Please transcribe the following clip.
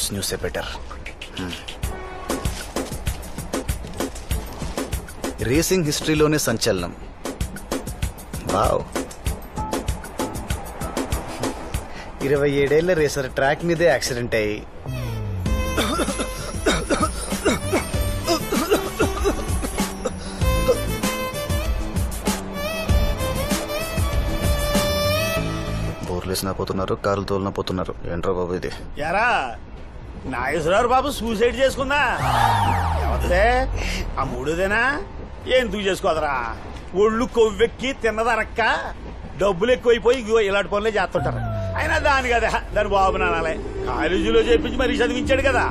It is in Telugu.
స్పోర్ట్స్ న్యూసే బెటర్. రేసింగ్ హిస్టరీలోనే సంచలనం. వావ్. 27 ఏళ్ల రేసర్ ట్రాక్ మీదే యాక్సిడెంట్ అయ్యి బోర్లేసినా పోతున్నారు, కార్లు తోలినా పోతున్నారు. ఏంట్రా బాబు ఇది? ఎరా నాగేశ్వరరావు బాబు సూసైడ్ చేసుకుందా? ఎవరిదే? ఆ మూడోదేనా? ఎందుకు చేసుకోదరా? ఒళ్ళు కొవ్వెక్కి తిన్నదరక్క డబ్బులు ఎక్కువైపోయి ఇలాంటి పనులే చేస్తుంటారు. అయినా దాని కదా దాని బాబు నానాలే కాలేజీలో చేపించి మరీ చదివించాడు కదా.